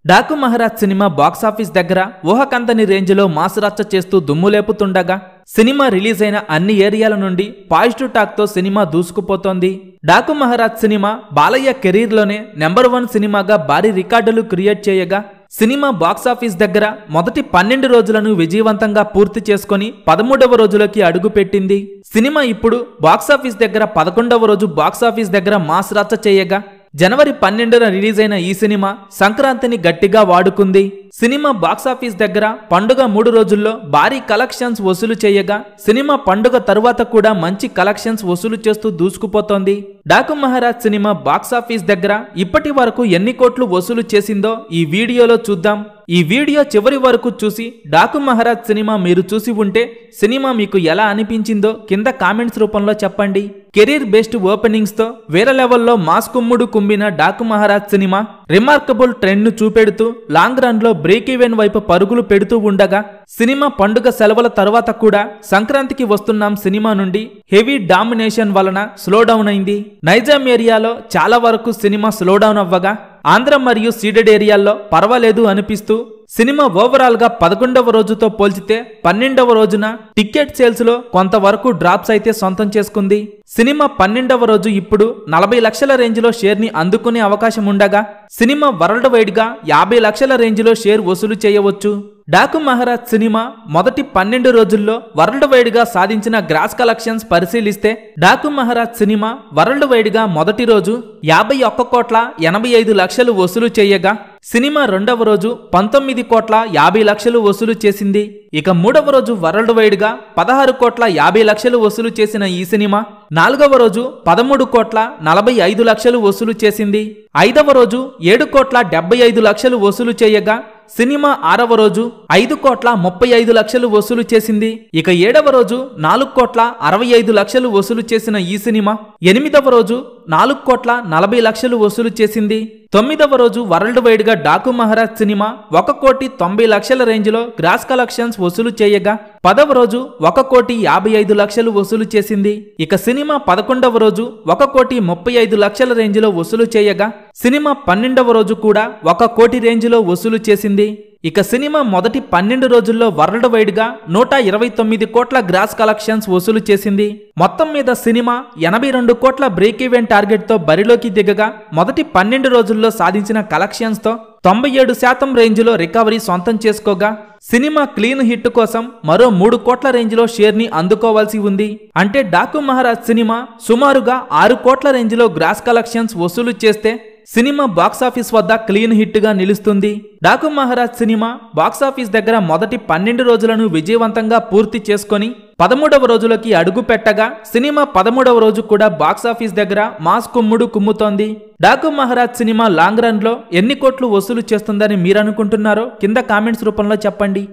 Daaku Maharaaj cinema box office దగ్గర ఊహకందని రేంజ్లో mass రచ్చ చేస్తూ దుమ్ము లేపుతుండగా సినిమా రిలీజ్ అయిన అన్ని ఏరియాల నుండి పాజిటివ్ టాక్ తో సినిమా దూసుకుపోతోంది. డాకు మహారాజ్ సినిమా బాలయ్య కెరీర్లోనే నెంబర్ 1 సినిమాగా భారీ రికార్డులు క్రియేట్ చేయగా సినిమా బాక్సాఫీస్ దగ్గర మొదటి 12 రోజులను విజయవంతంగా పూర్తి చేసుకుని 13వ రోజులోకి అడుగుపెట్టింది. సినిమా ఇప్పుడు బాక్సాఫీస్ దగ్గర 11వ రోజు బాక్సాఫీస్ దగ్గర మాస్ రచ్చ చేయగా జనవరి 12న రిలీజ్ అయిన ఈ సినిమా సంక్రాంతిని గట్టిగా వాడుకుంది. సినిమా బాక్సాఫీస్ దగ్గర పండుగ 3 రోజుల్లో భారీ కలెక్షన్స్ వసూలు చేయగా సినిమా పండుగ తరువాత కూడా మంచి కలెక్షన్స్ వసూలు చేస్తూ దూసుకుపోతోంది. డాకు మహారాజ్ సినిమా బాక్సాఫీస్ దగ్గర ఇప్పటి వరకు ఎన్ని కోట్లు వసూలు చేసిందో ఈ వీడియోలో చూద్దాం. ఈ వీడియో చివరి వరకు చూసి డాకు మహారాజ్ సినిమా మీరు చూసి ఉంటే సినిమా మీకు ఎలా అనిపించిందో కింద కామెంట్స్ రూపంలో చెప్పండి. కెరీర్ బేస్డ్ ఓపెనింగ్స్ తో వేరే లెవెల్లో మాస్ కుమ్ముడు కుమ్మిన Daaku Maharaaj cinema remarkable trend ను చూపెడుతూ లాంగ్ రన్ లో బ్రేక్ ఈవెన్ వైపు పరుగులు పెడుతూ ఉండగా సినిమా పండుగ సెలవుల తర్వాత కూడా సంక్రాంతికి వస్తున్నాం సినిమా నుండి హెవీ డామినేషన్ వలన స్లో డౌన్ అయింది. నైజాం ఏరియాలో చాలా వరకు సినిమా స్లో డౌన్ అవ్వగా ఆంధ్ర మరియు సీడెడ్ ఏరియాల్లో పర్వాలేదు అనిపిస్తూ సినిమా ఓవరాల్ గా 11వ రోజుతో పోల్చితే 12వ రోజున టికెట్ సేల్స్ లో కొంతవరకు డ్రాప్స్ అయితే సొంతం చేసుకుంది. సినిమా 12వ రోజు ఇప్పుడు 40 లక్షల రేంజ్ లో షేర్ ని అందుకునే అవకాశం ఉండగా సినిమా వరల్డ్ వైడ్ గా 50 లక్షల రేంజ్ లో షేర్ వసూలు చేయవచ్చు. డాకు మహారాజ్ సినిమా మొదటి 12 రోజుల్లో వరల్డ్ వైడ్ గా సాధించిన గ్రాస్ కలెక్షన్స్ పరిశీలిస్తే Daaku Maharaaj cinema world wide గా మొదటి రోజు 51,85,00,000 వసూలు చేయగా సినిమా రెండవ రోజు 19,50,00,000 వసూలు చేసింది. ఇక మూడవ రోజు వరల్డ్ వైడ్ గా 16,50,00,000 వసూలు చేసిన ఈ సినిమా నాలుగవ రోజు 13,45,00,000 వసూలు చేసింది. ఐదవ రోజు 7,75,00,000 వసూలు చేయగా సినిమా ఆరవ రోజు 5,35,00,000 వసూలు చేసింది. ఇక ఏడవ రోజు 4,65,00,000 వసూలు చేసిన ఈ సినిమా ఎనిమిదవ రోజు 4,40,00,000 వసూలు చేసింది. తొమ్మిదవ రోజు వరల్డ్ వైడ్ గా డాకు మహారాజ్ సినిమా 1,90,00,000 రేంజ్ లో గ్రాస్ కలెక్షన్స్ వసూలు చేయగా 10వ రోజు 1,55,00,000 వసూలు చేసింది. ఇక సినిమా 11వ రోజు 1,35,00,000 రేంజ్ లో వసూలు చేయగా సినిమా 12వ రోజు కూడా 1 కోటి రేంజ్ లో వసూలు చేసింది. ఇక సినిమా మొదటి 12 రోజుల్లో వరల్డ్ వైడ్ గా 129 కోట్ల గ్రాస్ కలెక్షన్స్ వసూలు చేసింది. మొత్తం మీద సినిమా 82 కోట్ల బ్రేక్ ఈవెన్ టార్గెట్ తో బరిలోకి దిగగా మొదటి 12 రోజుల్లో సాధించిన కలెక్షన్స్ తో 97% రేంజ్ లో రికవరీ సొంతం చేసుకోగా సినిమా క్లీన్ హిట్ కోసం మరో 3 కోట్ల రేంజ్ లో షేర్ ని అందుకోవాల్సి ఉంది. అంటే డాకు మహారాజ్ సినిమా సుమారుగా 6 కోట్ల రేంజ్ లో గ్రాస్ కలెక్షన్స్ వసూలు చేస్తే సినిమా బాక్సాఫీస్ వద్ద క్లీన్ హిట్ గా నిలుస్తుంది. డాకు మహారాజ్ సినిమా బాక్సాఫీస్ దగ్గర మొదటి 12 రోజులను విజయవంతంగా పూర్తి చేసుకొని 13వ రోజులకి అడుగు పెట్టగా సినిమా 13వ రోజు కూడా బాక్సాఫీస్ దగ్గర మాస్ కుమ్ముడు కుమ్ముతోంది. Daaku Maharaaj cinema long run లో ఎన్ని కోట్లు వసూలు చేస్తుందని మీరనుకుంటున్నారో కింద కామెంట్స్ రూపంలో చెప్పండి.